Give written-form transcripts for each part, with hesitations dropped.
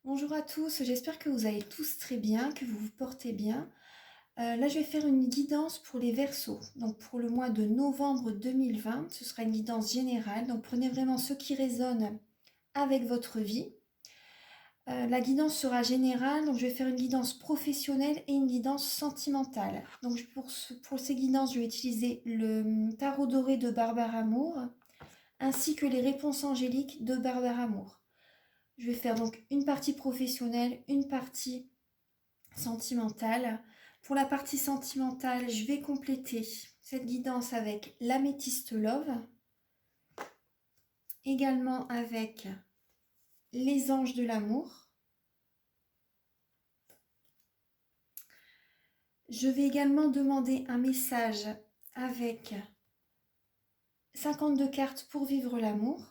Bonjour à tous, j'espère que vous allez tous très bien, que vous vous portez bien. Là, je vais faire une guidance pour les Verseaux. Donc, pour le mois de novembre 2020, ce sera une guidance générale. Donc, prenez vraiment ce qui résonne avec votre vie. La guidance sera générale, donc je vais faire une guidance professionnelle et une guidance sentimentale. Donc, pour ces guidances, je vais utiliser le tarot doré de Barbara Amour, ainsi que les réponses angéliques de Barbara Amour. Je vais faire donc une partie professionnelle, une partie sentimentale. Pour la partie sentimentale, je vais compléter cette guidance avec l'améthyste love, également avec les anges de l'amour. Je vais également demander un message avec 52 cartes pour vivre l'amour.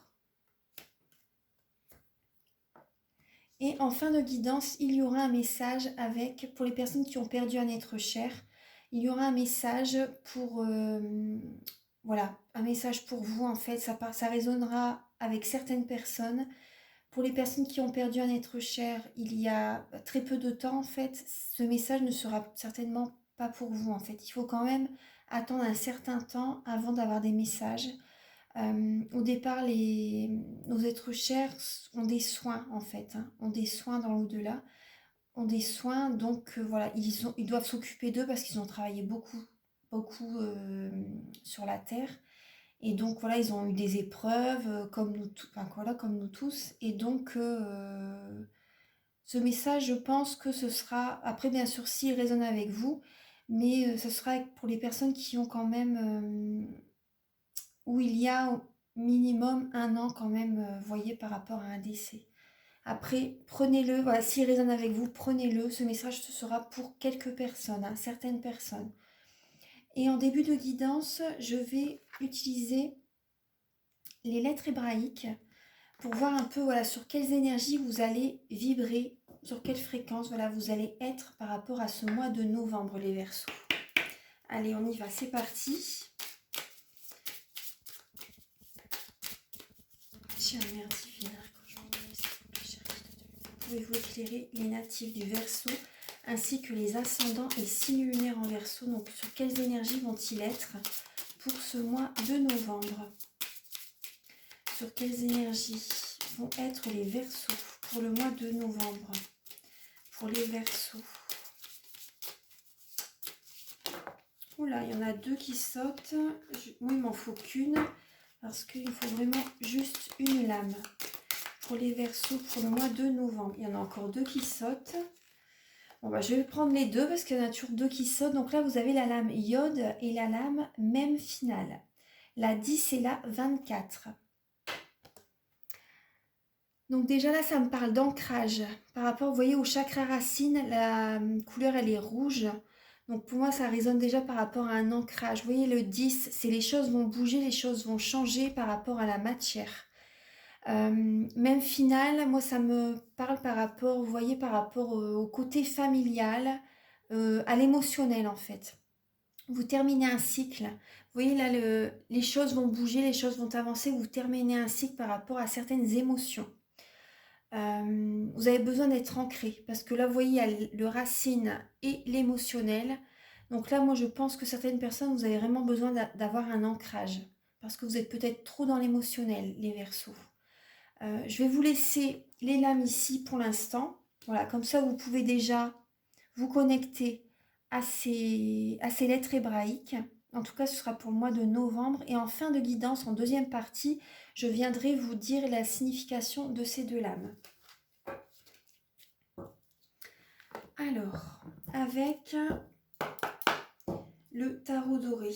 Et en fin de guidance, il y aura un message avec, pour les personnes qui ont perdu un être cher, il y aura un message pour, voilà, un message pour vous en fait, ça résonnera avec certaines personnes. Pour les personnes qui ont perdu un être cher, il y a très peu de temps en fait, ce message ne sera certainement pas pour vous en fait. Il faut quand même attendre un certain temps avant d'avoir des messages. Au départ, nos êtres chers ont des soins en fait, hein, ont des soins dans l'au-delà, ont des soins, donc voilà, ils doivent s'occuper d'eux parce qu'ils ont travaillé beaucoup sur la terre. Et donc voilà, ils ont eu des épreuves comme enfin, voilà, comme nous tous. Et donc ce message, je pense que ce sera, après bien sûr, s'il résonne avec vous, mais ce sera pour les personnes qui ont quand même où il y a au minimum un an quand même, voyez, par rapport à un décès. Après, prenez-le, voilà, s'il résonne avec vous, prenez-le. Ce message, ce sera pour quelques personnes, hein, certaines personnes. Et en début de guidance, je vais utiliser les lettres hébraïques pour voir un peu, voilà, sur quelles énergies vous allez vibrer, sur quelle fréquence, voilà, vous allez être par rapport à ce mois de novembre, les Verseaux. Allez, on y va, c'est parti. Chère mère divine, pouvez-vous éclairer les natifs du Verseau ainsi que les ascendants et signes lunaires en Verseau. Donc sur quelles énergies vont-ils être pour ce mois de novembre? Sur quelles énergies vont être les Verseaux pour le mois de novembre? Pour les Verseaux. Oula, il y en a deux qui sautent. Moi, il m'en faut qu'une parce qu'il faut vraiment juste une lame. Pour les Verseaux pour le mois de novembre. Il y en a encore deux qui sautent. Bon, bah, je vais prendre les deux parce qu'il y en a toujours deux qui sautent. Donc là, vous avez la lame iode et la lame même finale. La 10 et la 24. Donc déjà là, ça me parle d'ancrage. Par rapport, vous voyez, au chakra racine, la couleur, elle est rouge. Donc pour moi, ça résonne déjà par rapport à un ancrage. Vous voyez, le 10, c'est les choses vont bouger, les choses vont changer par rapport à la matière. Même finale, moi ça me parle par rapport, vous voyez, par rapport au côté familial, à l'émotionnel en fait. Vous terminez un cycle, vous voyez là, les choses vont bouger, les choses vont avancer, vous terminez un cycle par rapport à certaines émotions. Vous avez besoin d'être ancré, parce que là, vous voyez, il y a le racine et l'émotionnel. Donc là, moi, je pense que certaines personnes, vous avez vraiment besoin d'avoir un ancrage, parce que vous êtes peut-être trop dans l'émotionnel, les Verseaux. Je vais vous laisser les lames ici pour l'instant. Voilà, comme ça, vous pouvez déjà vous connecter à ces lettres hébraïques. En tout cas, ce sera pour le mois de novembre. Et en fin de guidance, en deuxième partie, je viendrai vous dire la signification de ces deux lames. Alors, avec le tarot doré.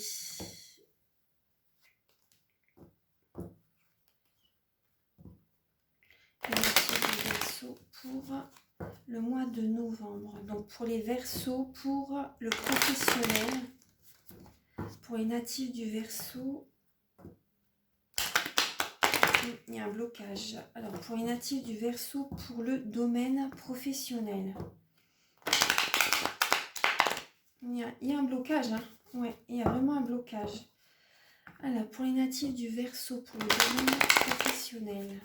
Les Verseaux pour le mois de novembre. Donc pour les Verseaux, pour le professionnel, pour les natifs du Verseau, il y a un blocage. Alors pour les natifs du Verseau, pour le domaine professionnel, il y a un blocage, hein. Ouais, il y a vraiment un blocage. Alors pour les natifs du Verseau, pour le domaine professionnel.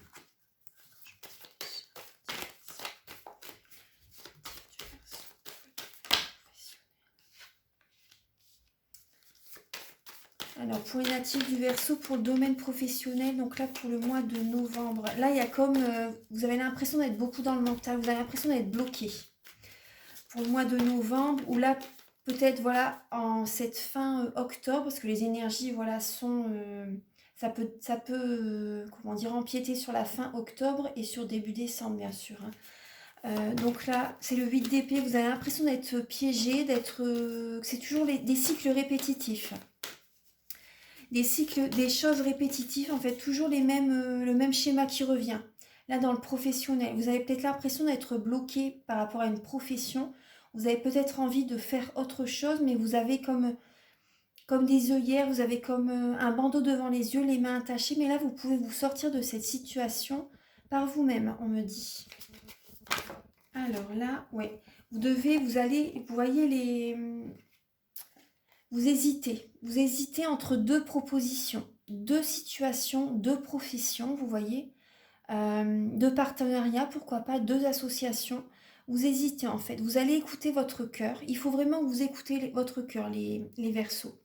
Alors, pour les natifs du Verseau, pour le domaine professionnel, donc là, pour le mois de novembre, là, il y a comme, vous avez l'impression d'être beaucoup dans le mental, vous avez l'impression d'être bloqué. Pour le mois de novembre, ou là, peut-être, voilà, en cette fin octobre, parce que les énergies, voilà, sont... ça peut comment dire, empiéter sur la fin octobre et sur début décembre, bien sûr, hein. Donc là, c'est le 8 d'épée, vous avez l'impression d'être piégé, d'être... que c'est toujours des cycles répétitifs. Des cycles, des choses répétitives, en fait, toujours le même schéma qui revient. Là, dans le professionnel, vous avez peut-être l'impression d'être bloqué par rapport à une profession. Vous avez peut-être envie de faire autre chose, mais vous avez comme des œillères, vous avez comme un bandeau devant les yeux, les mains attachées. Mais là, vous pouvez vous sortir de cette situation par vous-même, on me dit. Alors là, ouais, vous allez, vous voyez vous hésitez entre deux propositions, deux situations, deux professions, vous voyez, deux partenariats, pourquoi pas, deux associations. Vous hésitez en fait, vous allez écouter votre cœur. Il faut vraiment que vous écoutez votre cœur, les Verseaux.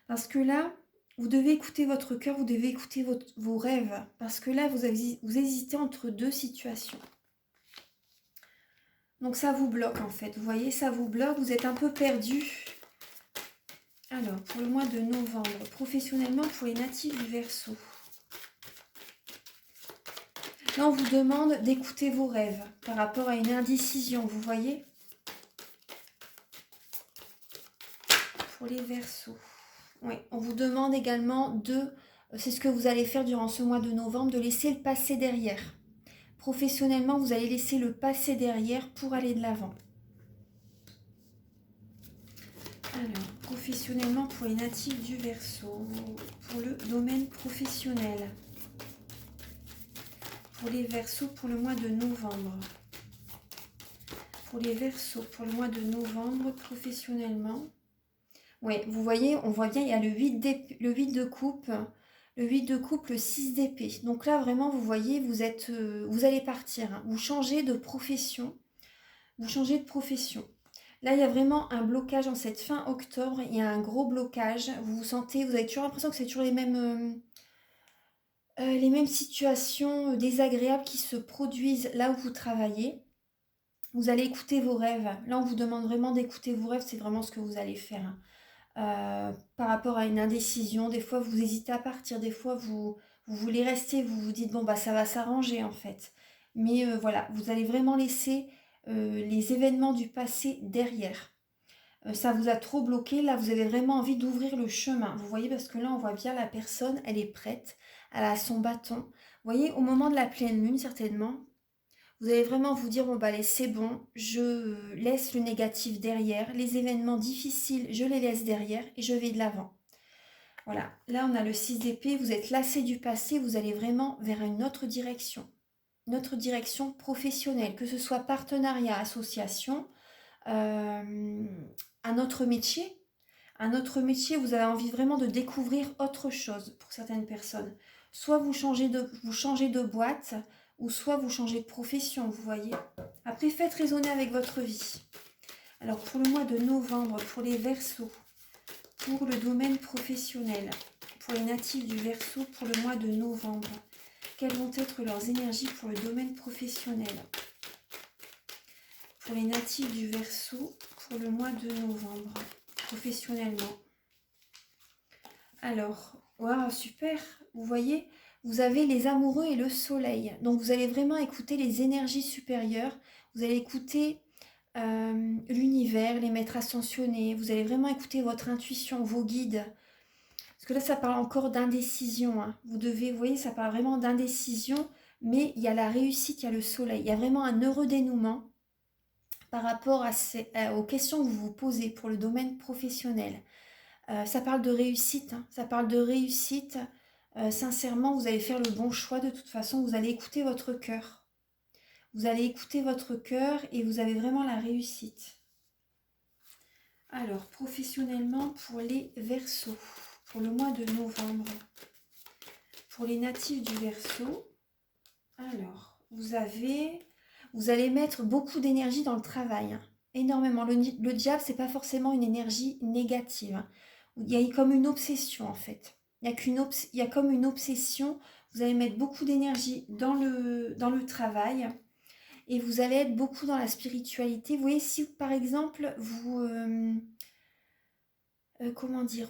Parce que là, vous devez écouter votre cœur, vous devez écouter vos rêves. Parce que là, vous hésitez entre deux situations. Donc ça vous bloque en fait, vous voyez, ça vous bloque, vous êtes un peu perdu. Alors, pour le mois de novembre, professionnellement pour les natifs du Verseau. Là, on vous demande d'écouter vos rêves par rapport à une indécision, vous voyez. Pour les Verseaux. Oui, on vous demande également c'est ce que vous allez faire durant ce mois de novembre, de laisser le passé derrière. Professionnellement, vous allez laisser le passé derrière pour aller de l'avant. Alors, professionnellement pour les natifs du Verseau, pour le domaine professionnel. Pour les Verseaux pour le mois de novembre. Pour les Verseaux pour le mois de novembre, professionnellement. Oui, vous voyez, on voit bien, il y a le 8 de coupe, le 8 de coupe, le 6 d'épée. Donc là, vraiment, vous voyez, vous allez partir, hein. Vous changez de profession. Vous changez de profession. Là, il y a vraiment un blocage en cette fin octobre. Il y a un gros blocage. Vous vous sentez, vous avez toujours l'impression que c'est toujours les mêmes situations désagréables qui se produisent là où vous travaillez. Vous allez écouter vos rêves. Là, on vous demande vraiment d'écouter vos rêves. C'est vraiment ce que vous allez faire, hein. Par rapport à une indécision, des fois vous hésitez à partir, des fois vous voulez rester, vous vous dites bon bah ça va s'arranger en fait. Mais voilà, vous allez vraiment laisser les événements du passé derrière. Ça vous a trop bloqué, là vous avez vraiment envie d'ouvrir le chemin. Vous voyez, parce que là on voit bien la personne, elle est prête, elle a son bâton. Vous voyez, au moment de la pleine lune certainement, vous allez vraiment vous dire, bon bah allez, c'est bon, je laisse le négatif derrière, les événements difficiles, je les laisse derrière et je vais de l'avant. Voilà, là on a le 6 d'épée, vous êtes lassé du passé, vous allez vraiment vers une autre direction professionnelle, que ce soit partenariat, association, un autre métier. Un autre métier, vous avez envie vraiment de découvrir autre chose pour certaines personnes. Soit vous changez de boîte, ou soit vous changez de profession, vous voyez. Après, faites raisonner avec votre vie. Alors, pour le mois de novembre, pour les Verseaux, pour le domaine professionnel, pour les natifs du Verseau, pour le mois de novembre, quelles vont être leurs énergies pour le domaine professionnel? Pour les natifs du Verseau, pour le mois de novembre, professionnellement. Alors, waouh, super, vous voyez, vous avez les amoureux et le soleil. Donc, vous allez vraiment écouter les énergies supérieures. Vous allez écouter l'univers, les maîtres ascensionnés. Vous allez vraiment écouter votre intuition, vos guides. Parce que là, ça parle encore d'indécision, hein. Vous voyez, ça parle vraiment d'indécision. Mais il y a la réussite, il y a le soleil. Il y a vraiment un heureux dénouement par rapport aux questions que vous vous posez pour le domaine professionnel. Ça parle de réussite, hein. Ça parle de réussite. Sincèrement, vous allez faire le bon choix de toute façon. Vous allez écouter votre cœur. Vous allez écouter votre cœur et vous avez vraiment la réussite. Alors, professionnellement, pour les Verseaux, pour le mois de novembre, pour les natifs du Verseau, alors, vous allez mettre beaucoup d'énergie dans le travail, hein. Énormément. Le diable, c'est pas forcément une énergie négative, hein. Il y a comme une obsession en fait. Il y a comme une obsession. Vous allez mettre beaucoup d'énergie dans le travail et vous allez être beaucoup dans la spiritualité. Vous voyez, si par exemple, comment dire,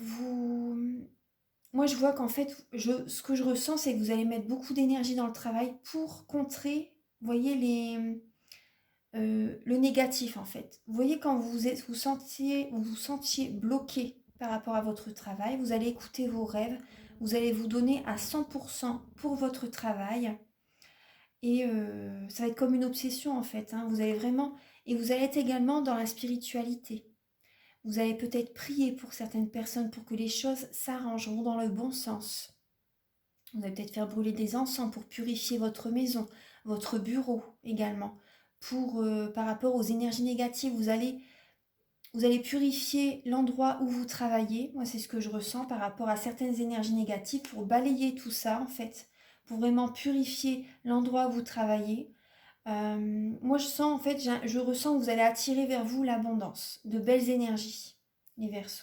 moi je vois qu'en fait, ce que je ressens, c'est que vous allez mettre beaucoup d'énergie dans le travail pour contrer, vous voyez, le négatif en fait. Vous voyez, quand vous vous sentiez bloqué par rapport à votre travail, vous allez écouter vos rêves, vous allez vous donner à 100% pour votre travail. Et ça va être comme une obsession en fait, hein. Vous allez vraiment... Et vous allez être également dans la spiritualité. Vous allez peut-être prier pour certaines personnes pour que les choses s'arrangent, vont dans le bon sens. Vous allez peut-être faire brûler des encens pour purifier votre maison, votre bureau également. Par rapport aux énergies négatives, vous allez purifier l'endroit où vous travaillez. Moi, c'est ce que je ressens par rapport à certaines énergies négatives pour balayer tout ça en fait, pour vraiment purifier l'endroit où vous travaillez. Moi, je sens en fait, je ressens que vous allez attirer vers vous l'abondance, de belles énergies, les Verseaux.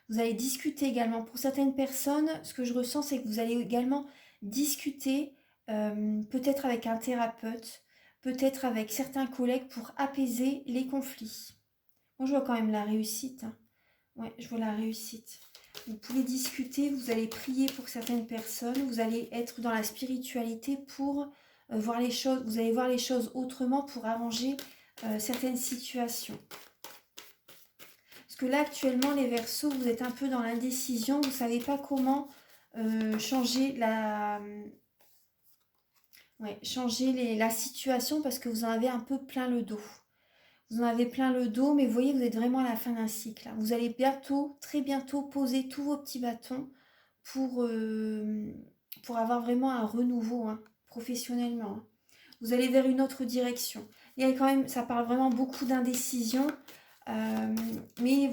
Vous allez discuter également. Pour certaines personnes, ce que je ressens, c'est que vous allez également discuter, peut-être avec un thérapeute, peut-être avec certains collègues pour apaiser les conflits. Moi, je vois quand même la réussite, hein. Ouais, je vois la réussite. Vous pouvez discuter, vous allez prier pour certaines personnes, vous allez être dans la spiritualité pour voir les choses, vous allez voir les choses autrement pour arranger certaines situations. Parce que là, actuellement, les Verseaux, vous êtes un peu dans l'indécision, vous ne savez pas comment changer la situation parce que vous en avez un peu plein le dos. Vous en avez plein le dos, mais vous voyez, vous êtes vraiment à la fin d'un cycle, hein. Vous allez bientôt, très bientôt, poser tous vos petits bâtons pour avoir vraiment un renouveau, hein, professionnellement, hein. Vous allez vers une autre direction. Il y a quand même, ça parle vraiment beaucoup d'indécision, mais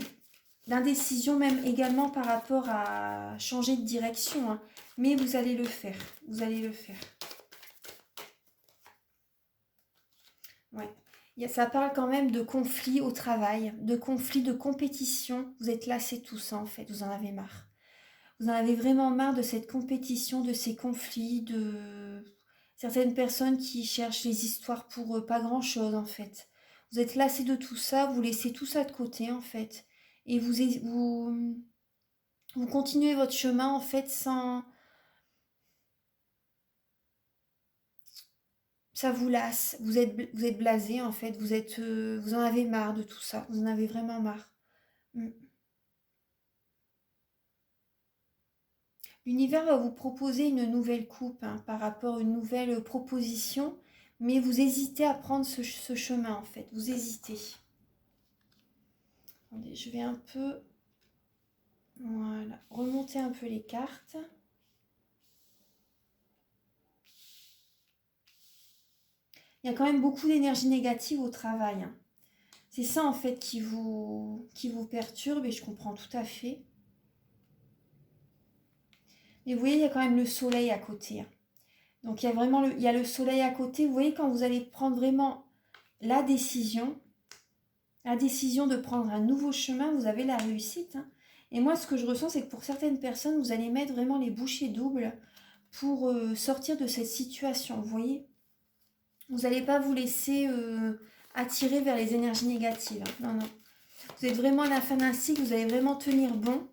d'indécision même également par rapport à changer de direction, hein. Mais vous allez le faire, vous allez le faire. Ouais. Ça parle quand même de conflits au travail, de conflits, de compétition. Vous êtes lassés de tout ça en fait, vous en avez marre. Vous en avez vraiment marre de cette compétition, de ces conflits, de certaines personnes qui cherchent les histoires pour pas grand-chose en fait. Vous êtes lassés de tout ça, vous laissez tout ça de côté en fait. Et vous continuez votre chemin en fait sans... Ça vous lasse, vous êtes blasé en fait, vous en avez marre de tout ça, vous en avez vraiment marre. Mm. L'univers va vous proposer une nouvelle coupe, hein, par rapport à une nouvelle proposition, mais vous hésitez à prendre ce chemin en fait, vous hésitez. Attendez, je vais un peu, voilà, remonter un peu les cartes. Il y a quand même beaucoup d'énergie négative au travail, hein. C'est ça en fait qui vous perturbe et je comprends tout à fait. Mais vous voyez, il y a quand même le soleil à côté, hein. Donc il y a vraiment il y a le soleil à côté. Vous voyez, quand vous allez prendre vraiment la décision de prendre un nouveau chemin, vous avez la réussite, hein. Et moi, ce que je ressens, c'est que pour certaines personnes, vous allez mettre vraiment les bouchées doubles pour sortir de cette situation, vous voyez. Vous n'allez pas vous laisser attirer vers les énergies négatives, hein. Non, non. Vous êtes vraiment à la fin d'un cycle, vous allez vraiment tenir bon.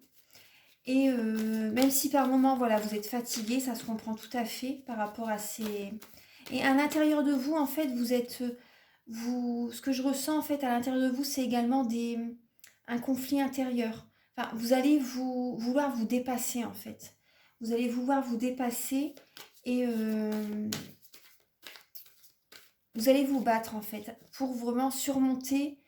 Et même si par moments, voilà, vous êtes fatigué, ça se comprend tout à fait par rapport à ces... Et à l'intérieur de vous, en fait, ce que je ressens, en fait, à l'intérieur de vous, c'est également un conflit intérieur. Enfin, vous allez vouloir vous dépasser, en fait. Vous allez vouloir vous dépasser et vous allez vous battre, en fait, pour vraiment surmonter...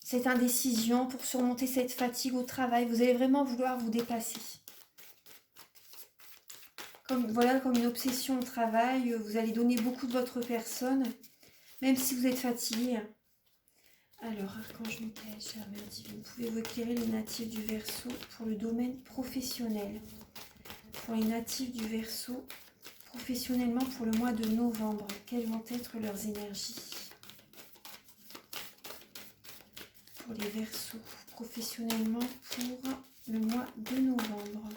cette indécision, pour surmonter cette fatigue au travail. Vous allez vraiment vouloir vous dépasser. Comme une obsession au travail, vous allez donner beaucoup de votre personne, même si vous êtes fatigué. Alors, Archange Michael, chère Mère Divine, pouvez-vous éclairer les natifs du Verseau pour le domaine professionnel? Pour les natifs du Verseau, professionnellement pour le mois de novembre, quelles vont être leurs énergies? Pour les Verseaux, professionnellement pour le mois de novembre.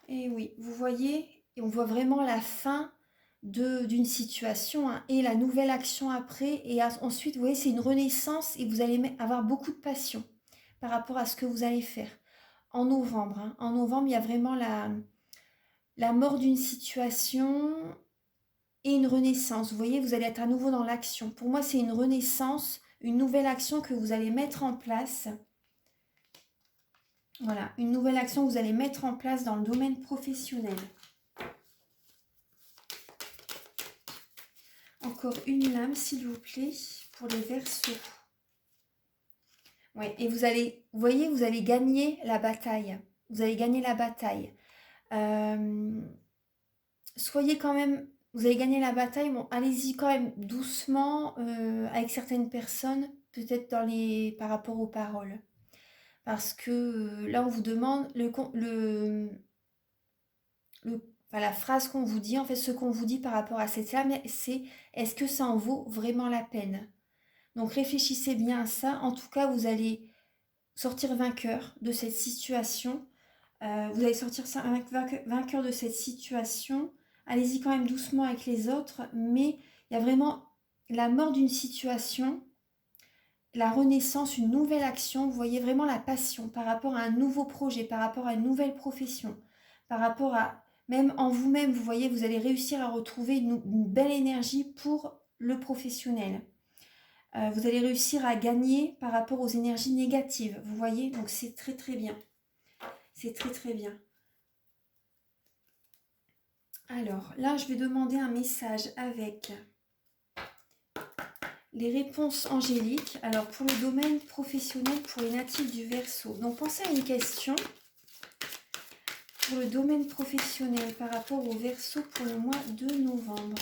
Et oui, vous voyez, et on voit vraiment la fin d'une situation, hein, et la nouvelle action après. Et ensuite, vous voyez, c'est une renaissance et vous allez avoir beaucoup de passion par rapport à ce que vous allez faire. En novembre, hein. En novembre, il y a vraiment la mort d'une situation et une renaissance. Vous voyez, vous allez être à nouveau dans l'action. Pour moi, c'est une renaissance, une nouvelle action que vous allez mettre en place. Voilà, une nouvelle action que vous allez mettre en place dans le domaine professionnel. Encore une lame, s'il vous plaît, pour les Verseaux. Ouais, et vous voyez, vous allez gagner la bataille. Vous allez gagner la bataille. Soyez quand même, vous allez gagner la bataille. Bon, allez-y quand même doucement avec certaines personnes, peut-être par rapport aux paroles. Parce que là, on vous demande la phrase qu'on vous dit, en fait, ce qu'on vous dit par rapport à cette lame, c'est est-ce que ça en vaut vraiment la peine? Donc réfléchissez bien à ça. En tout cas, vous allez sortir vainqueur de cette situation. Vous allez sortir vainqueur de cette situation. Allez-y quand même doucement avec les autres, mais il y a vraiment la mort d'une situation, la renaissance, une nouvelle action. Vous voyez vraiment la passion par rapport à un nouveau projet, par rapport à une nouvelle profession, par rapport à même en vous-même. Vous voyez, vous allez réussir à retrouver une belle énergie pour le professionnel. Vous allez réussir à gagner par rapport aux énergies négatives. Vous voyez, donc c'est très très bien. C'est très très bien. Alors là, je vais demander un message avec les réponses angéliques. Alors pour le domaine professionnel, pour les natifs du Verseau. Donc pensez à une question pour le domaine professionnel par rapport au Verseau pour le mois de novembre.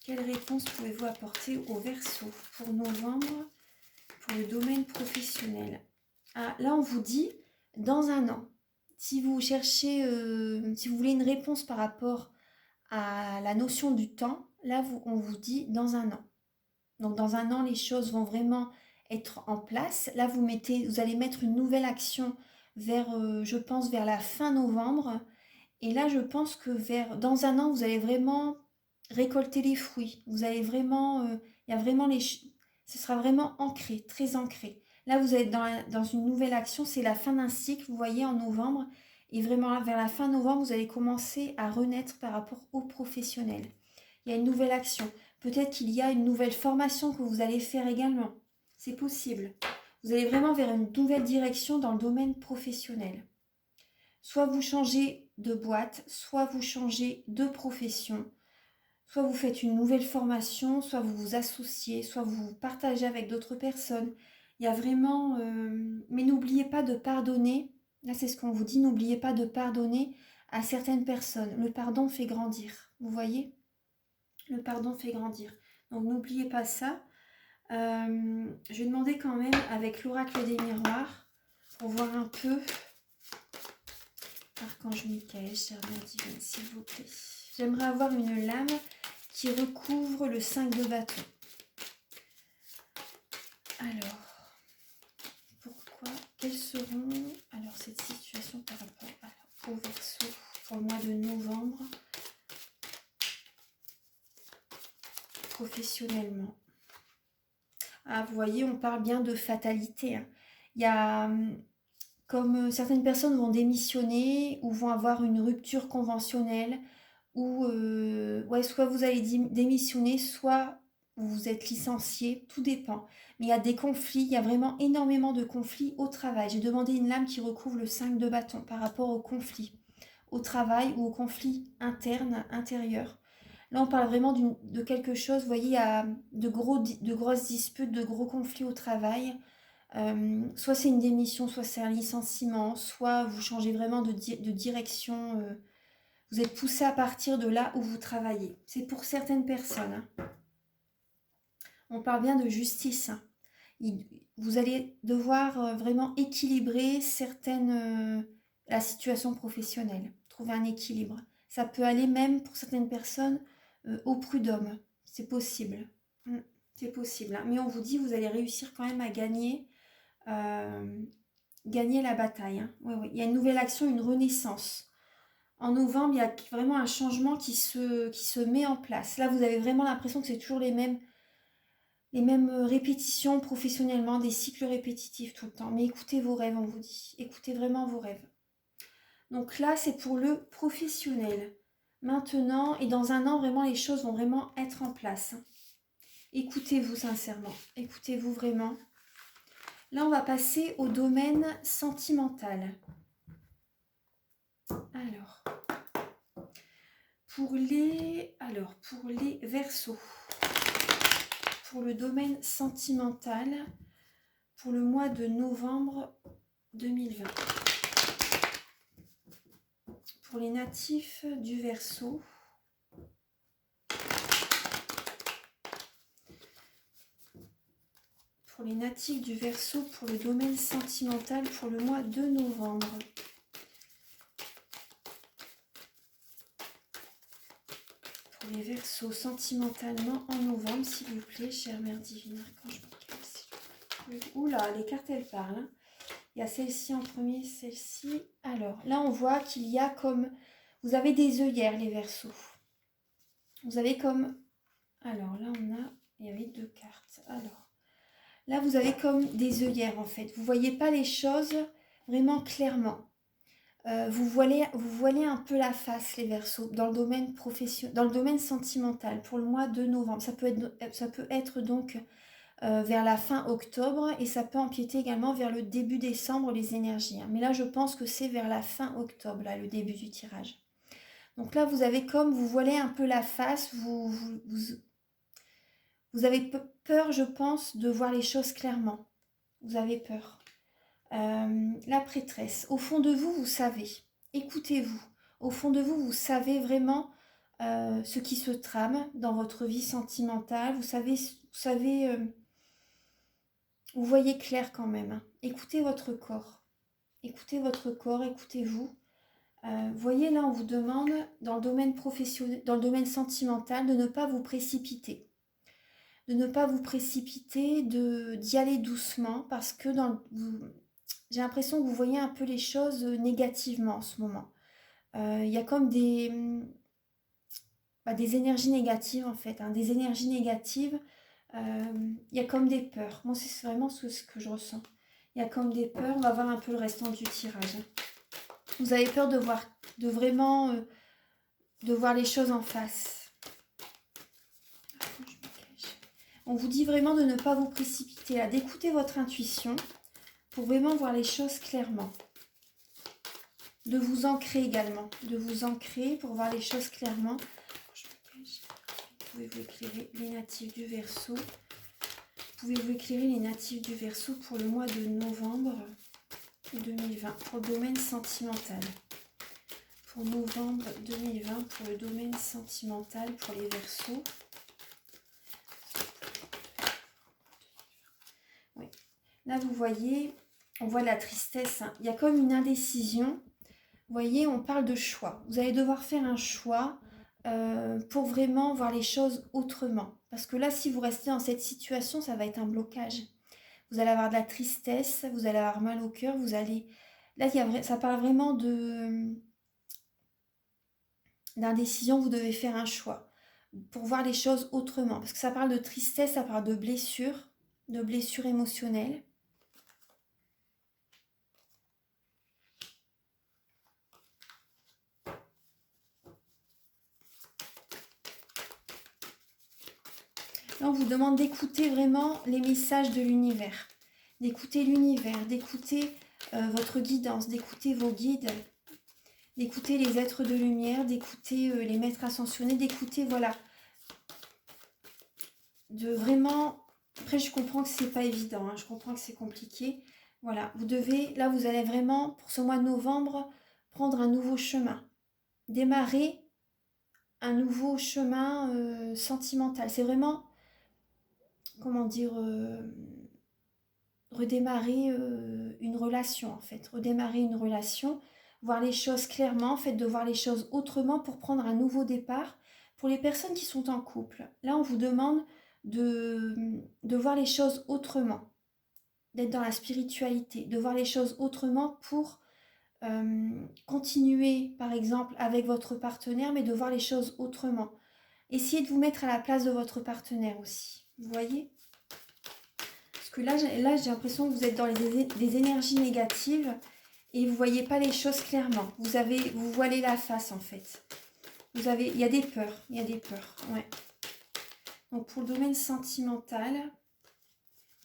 Quelle réponse pouvez-vous apporter au Verseau pour novembre pour le domaine professionnel? Ah, là, on vous dit dans un an. Si vous cherchez, si vous voulez une réponse par rapport à la notion du temps, là, on vous dit dans un an. Donc, dans un an, les choses vont vraiment être en place. Là, vous allez mettre une nouvelle action vers, je pense, vers la fin novembre. Et là, je pense que dans un an, vous allez vraiment récolter les fruits. Vous allez vraiment, il y a vraiment ce sera vraiment ancré, très ancré. Là, vous êtes dans une nouvelle action, c'est la fin d'un cycle, vous voyez, en novembre. Et vraiment, vers la fin novembre, vous allez commencer à renaître par rapport aux professionnels. Il y a une nouvelle action. Peut-être qu'il y a une nouvelle formation que vous allez faire également. C'est possible. Vous allez vraiment vers une nouvelle direction dans le domaine professionnel. Soit vous changez de boîte, soit vous changez de profession. Soit vous faites une nouvelle formation, soit vous vous associez, soit vous partagez avec d'autres personnes. Il y a vraiment... mais n'oubliez pas de pardonner. Là, c'est ce qu'on vous dit. N'oubliez pas de pardonner à certaines personnes. Le pardon fait grandir. Vous voyez? Le pardon fait grandir. Donc, n'oubliez pas ça. Je vais demander quand même avec l'oracle des miroirs pour voir un peu. Archange Michael, chère Mère divine, s'il vous plaît. J'aimerais avoir une lame qui recouvre le 5 de bâton. Alors, pourquoi? Quelles seront alors cette situation par rapport au Verseau pour le mois de novembre professionnellement? Ah, vous voyez, on parle bien de fatalité. Hein. Il y a, comme certaines personnes vont démissionner ou vont avoir une rupture conventionnelle, ou ouais, soit vous allez démissionner, soit vous êtes licencié, tout dépend. Mais il y a des conflits, il y a vraiment énormément de conflits au travail. J'ai demandé une lame qui recouvre le 5 de bâton par rapport aux conflits au travail ou aux conflits internes, intérieurs. Là, on parle vraiment de quelque chose, vous voyez, il y a de grosses disputes, de gros conflits au travail. Soit c'est une démission, soit c'est un licenciement, soit vous changez vraiment de direction. Vous êtes poussé à partir de là où vous travaillez. C'est pour certaines personnes. Hein. On parle bien de justice. Hein. Vous allez devoir vraiment équilibrer la situation professionnelle, trouver un équilibre. Ça peut aller même pour certaines personnes au prud'homme, c'est possible. Mm, c'est possible, hein. Mais on vous dit, vous allez réussir quand même à euh, gagner la bataille, hein. Ouais, ouais. Il y a une nouvelle action, une renaissance. En novembre, il y a vraiment un changement qui se met en place. Là, vous avez vraiment l'impression que c'est toujours les mêmes répétitions professionnellement, des cycles répétitifs tout le temps. Mais écoutez vos rêves, on vous dit. Écoutez vraiment vos rêves. Donc là, c'est pour le professionnel. Maintenant, et dans un an, vraiment, les choses vont vraiment être en place. Écoutez-vous sincèrement. Écoutez-vous vraiment. Là, on va passer au domaine sentimental. Alors, pour les Verseaux, pour le domaine sentimental, pour le mois de novembre 2020. Pour les natifs du Verseau, pour le domaine sentimental pour le mois de novembre. Pour les Verseaux sentimentalement en novembre, s'il vous plaît, chère Mère Divine. Oula, les cartes elles parlent, hein. Il y a celle-ci en premier, celle-ci. Alors, là on voit qu'il y a comme... Vous avez des œillères, les Verseaux. Vous avez comme... Alors là il y avait 2 cartes. Alors, là vous avez comme des œillères en fait. Vous ne voyez pas les choses vraiment clairement. Vous voilez un peu la face, les Verseaux, dans le domaine dans le domaine sentimental pour le mois de novembre. Ça peut être donc vers la fin octobre et ça peut empiéter également vers le début décembre les énergies, hein. Mais là, je pense que c'est vers la fin octobre, là, le début du tirage. Donc là, vous avez comme, vous voilez un peu la face, vous avez peur, je pense, de voir les choses clairement. Vous avez peur. La prêtresse, au fond de vous, vous savez. Écoutez-vous. Au fond de vous, vous savez vraiment ce qui se trame dans votre vie sentimentale. Vous voyez clair quand même, hein. Écoutez votre corps. Écoutez votre corps, écoutez-vous. Voyez, là, on vous demande, dans le domaine professionnel, dans le domaine sentimental, de ne pas vous précipiter. De ne pas vous précipiter, d'y aller doucement, parce que j'ai l'impression que vous voyez un peu les choses négativement en ce moment. Il y a comme des énergies négatives, en fait, hein, des énergies négatives. Il y a comme des peurs. Moi, c'est vraiment ce que je ressens. Il y a comme des peurs. On va voir un peu le restant du tirage. Vous avez peur de vraiment de voir les choses en face. On vous dit vraiment de ne pas vous précipiter, là, d'écouter votre intuition pour vraiment voir les choses clairement. De vous ancrer également, de vous ancrer pour voir les choses clairement. Pouvez-vous éclairer les natifs du Verseau? Pouvez-vous éclairer les natifs du Verseau pour le mois de novembre 2020, pour le domaine sentimental? Pour novembre 2020, pour le domaine sentimental, pour les Verseaux. Oui. Là, vous voyez, on voit la tristesse, hein. Il y a comme une indécision. Vous voyez, on parle de choix. Vous allez devoir faire un choix pour vraiment voir les choses autrement. Parce que là, si vous restez dans cette situation, ça va être un blocage. Vous allez avoir de la tristesse, vous allez avoir mal au cœur, vous allez... Là, ça parle vraiment d'indécision, vous devez faire un choix pour voir les choses autrement. Parce que ça parle de tristesse, ça parle de blessures émotionnelles. Là, on vous demande d'écouter vraiment les messages de l'univers. D'écouter l'univers, d'écouter votre guidance, d'écouter vos guides, d'écouter les êtres de lumière, d'écouter les maîtres ascensionnés, d'écouter, voilà. De vraiment... Après, je comprends que c'est pas évident, hein, je comprends que c'est compliqué. Voilà, là, vous allez vraiment, pour ce mois de novembre, prendre un nouveau chemin. Démarrer un nouveau chemin sentimental. C'est vraiment... Comment dire redémarrer une relation en fait. Redémarrer une relation, voir les choses clairement, en fait, de voir les choses autrement pour prendre un nouveau départ. Pour les personnes qui sont en couple, là on vous demande de voir les choses autrement, d'être dans la spiritualité, de voir les choses autrement pour continuer par exemple avec votre partenaire, mais de voir les choses autrement. Essayez de vous mettre à la place de votre partenaire aussi, vous voyez? Parce que là j'ai l'impression que vous êtes dans des énergies négatives et vous ne voyez pas les choses clairement. Vous voilez la face en fait. Il y a des peurs, ouais. Donc pour le domaine sentimental,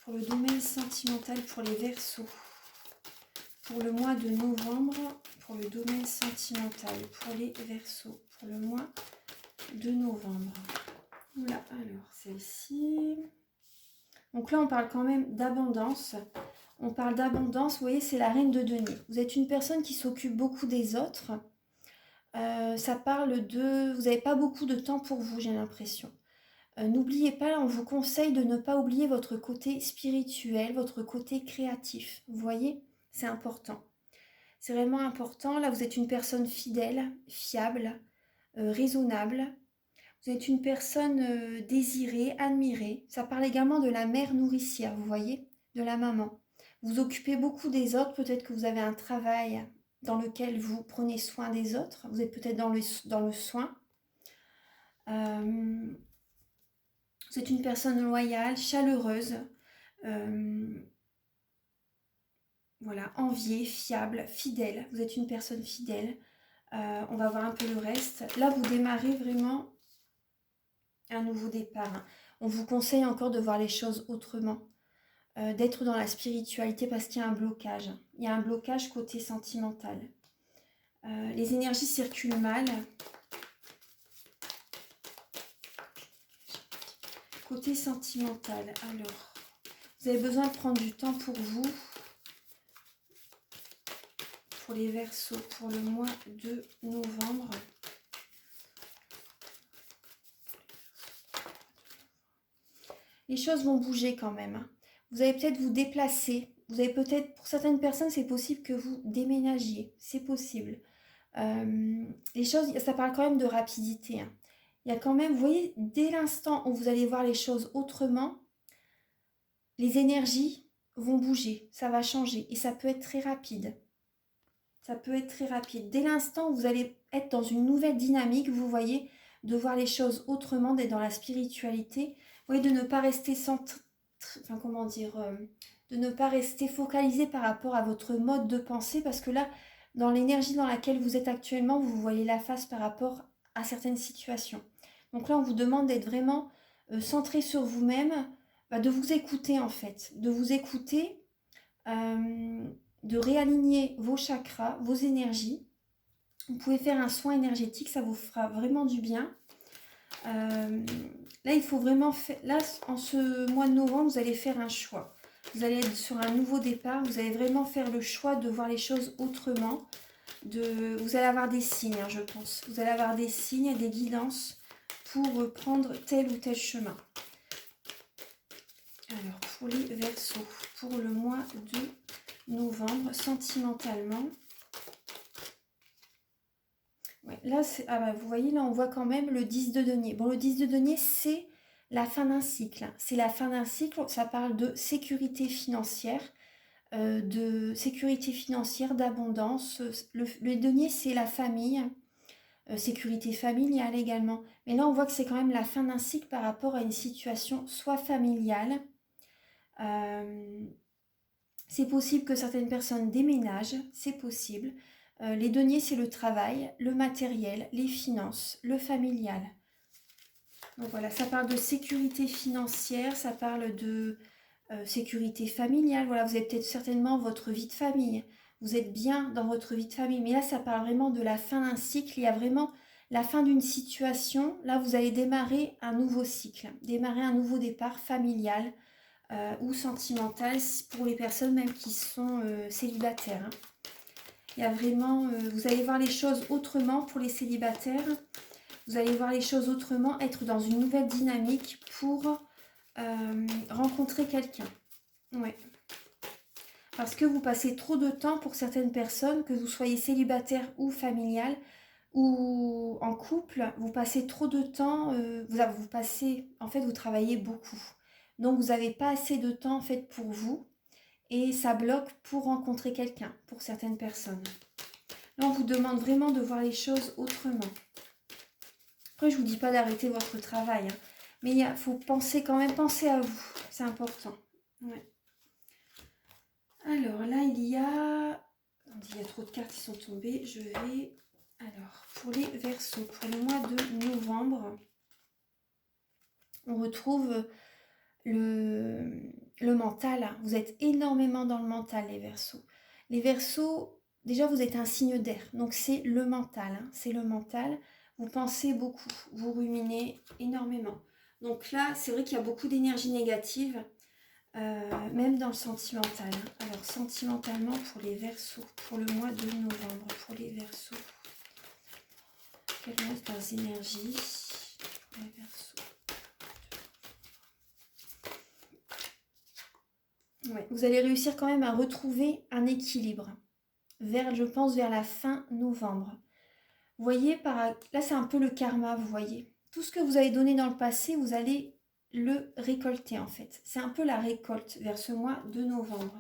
pour les Verseaux, pour le mois de novembre, pour le domaine sentimental, pour les Verseaux, pour le mois de novembre. Oula, alors celle-ci. Donc là, on parle quand même d'abondance. On parle d'abondance, vous voyez, c'est la reine de denier. Vous êtes une personne qui s'occupe beaucoup des autres. Ça parle de... Vous n'avez pas beaucoup de temps pour vous, j'ai l'impression. N'oubliez pas, on vous conseille de ne pas oublier votre côté spirituel, votre côté créatif. Vous voyez, c'est important. C'est vraiment important. Là, vous êtes une personne fidèle, fiable, raisonnable. Vous êtes une personne désirée, admirée. Ça parle également de la mère nourricière, vous voyez, de la maman. Vous occupez beaucoup des autres. Peut-être que vous avez un travail dans lequel vous prenez soin des autres. Vous êtes peut-être dans le soin. Vous êtes une personne loyale, chaleureuse. Voilà, enviée, fiable, fidèle. Vous êtes une personne fidèle. On va voir un peu le reste. Là, vous démarrez vraiment un nouveau départ. On vous conseille encore de voir les choses autrement, d'être dans la spiritualité parce qu'il y a un blocage. Il y a un blocage côté sentimental. Les énergies circulent mal. Côté sentimental, alors, vous avez besoin de prendre du temps pour vous. Pour les Verseaux, pour le mois de novembre. Les choses vont bouger quand même. Vous allez peut-être vous déplacer. Vous avez peut-être, pour certaines personnes, c'est possible que vous déménagiez. C'est possible. Les choses, ça parle quand même de rapidité. Hein. Il y a quand même, vous voyez, dès l'instant où vous allez voir les choses autrement, les énergies vont bouger. Ça va changer. Et ça peut être très rapide. Ça peut être très rapide. Dès l'instant où vous allez être dans une nouvelle dynamique, vous voyez, de voir les choses autrement, d'être dans la spiritualité. Vous voyez, de ne pas rester de ne pas rester focalisé par rapport à votre mode de pensée, parce que là, dans l'énergie dans laquelle vous êtes actuellement, vous voyez la face par rapport à certaines situations. Donc là, on vous demande d'être vraiment centré sur vous-même, de vous écouter en fait, de vous écouter, de réaligner vos chakras, vos énergies. Vous pouvez faire un soin énergétique, ça vous fera vraiment du bien. Là, il faut vraiment faire... Là, en ce mois de novembre, vous allez faire un choix. Vous allez être sur un nouveau départ. Vous allez vraiment faire le choix de voir les choses autrement. Vous allez avoir des signes, hein, je pense. Vous allez avoir des signes, des guidances pour prendre tel ou tel chemin. Alors, pour les Verseaux, pour le mois de novembre, sentimentalement... Ouais, là, vous voyez, là, on voit quand même le 10 de denier. Bon, le 10 de denier, c'est la fin d'un cycle. C'est la fin d'un cycle, ça parle de sécurité financière, d'abondance. Le denier, c'est la famille, sécurité familiale également. Mais là, on voit que c'est quand même la fin d'un cycle par rapport à une situation soit familiale. C'est possible que certaines personnes déménagent, c'est possible. Les deniers, c'est le travail, le matériel, les finances, le familial. Donc voilà, ça parle de sécurité financière, ça parle de sécurité familiale. Voilà, vous avez peut-être certainement votre vie de famille. Vous êtes bien dans votre vie de famille. Mais là, ça parle vraiment de la fin d'un cycle. Il y a vraiment la fin d'une situation. Là, vous allez démarrer un nouveau cycle, démarrer un nouveau départ familial ou sentimental pour les personnes même qui sont célibataires. Hein. Il y a vraiment, vous allez voir les choses autrement pour les célibataires. Vous allez voir les choses autrement, être dans une nouvelle dynamique pour rencontrer quelqu'un. Ouais. Parce que vous passez trop de temps pour certaines personnes, que vous soyez célibataire ou familial, ou en couple, vous passez trop de temps, vous passez, en fait, vous travaillez beaucoup. Donc, vous n'avez pas assez de temps, en fait, pour vous. Et ça bloque pour rencontrer quelqu'un, pour certaines personnes. Là, on vous demande vraiment de voir les choses autrement. Après, je ne vous dis pas d'arrêter votre travail, hein, mais il faut penser quand même, penser à vous. C'est important. Ouais. Alors là, il y a trop de cartes qui sont tombées. Je vais... Alors, pour les Verseaux, pour le mois de novembre, on retrouve le mental. Vous êtes énormément dans le mental, les Verseaux. Les Verseaux, déjà, vous êtes un signe d'air. Donc, c'est le mental. Hein, c'est le mental. Vous pensez beaucoup. Vous ruminez énormément. Donc là, c'est vrai qu'il y a beaucoup d'énergie négative. Même dans le sentimental. Hein. Alors, sentimentalement, pour les Verseaux, pour le mois de novembre, pour les Verseaux, quelles vont être leurs énergies pour les Verseaux? Ouais, vous allez réussir quand même à retrouver un équilibre, je pense, vers la fin novembre. Vous voyez, là, c'est un peu le karma, vous voyez. Tout ce que vous avez donné dans le passé, vous allez le récolter, en fait. C'est un peu la récolte vers ce mois de novembre.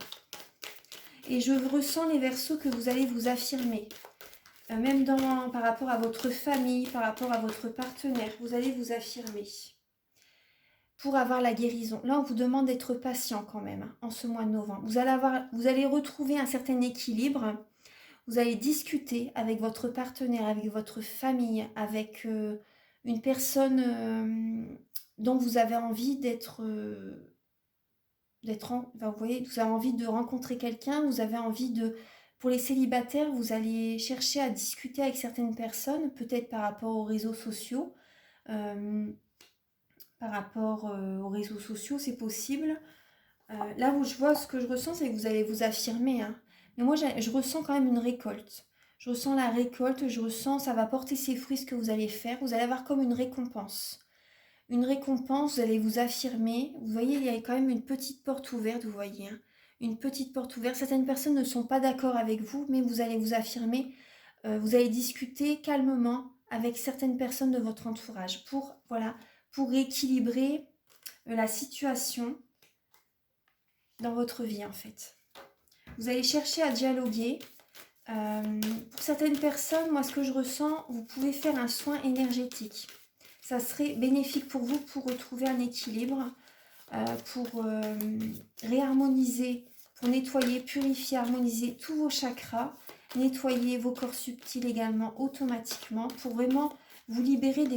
Et je ressens les Verseaux que vous allez vous affirmer. Même par rapport à votre famille, par rapport à votre partenaire, vous allez vous affirmer pour avoir la guérison. Là, on vous demande d'être patient quand même hein, en ce mois de novembre. Vous allez retrouver un certain équilibre. Vous allez discuter avec votre partenaire, avec votre famille, avec une personne dont vous avez envie vous voyez, vous avez envie de rencontrer quelqu'un, vous avez envie de... Pour les célibataires, vous allez chercher à discuter avec certaines personnes, peut-être par rapport aux réseaux sociaux. Aux réseaux sociaux, c'est possible. Là où je vois, ce que je ressens, c'est que vous allez vous affirmer. Hein. Mais moi, je ressens quand même une récolte. Je ressens la récolte, ça va porter ses fruits, ce que vous allez faire. Vous allez avoir comme une récompense. Une récompense, vous allez vous affirmer. Vous voyez, il y a quand même une petite porte ouverte, vous voyez. Hein. Une petite porte ouverte. Certaines personnes ne sont pas d'accord avec vous, mais vous allez vous affirmer. Vous allez discuter calmement avec certaines personnes de votre entourage pour rééquilibrer la situation dans votre vie, en fait. Vous allez chercher à dialoguer. Pour certaines personnes, moi, ce que je ressens, vous pouvez faire un soin énergétique. Ça serait bénéfique pour vous pour retrouver un équilibre, pour réharmoniser, pour nettoyer, purifier, harmoniser tous vos chakras, nettoyer vos corps subtils également automatiquement pour vraiment vous libérer des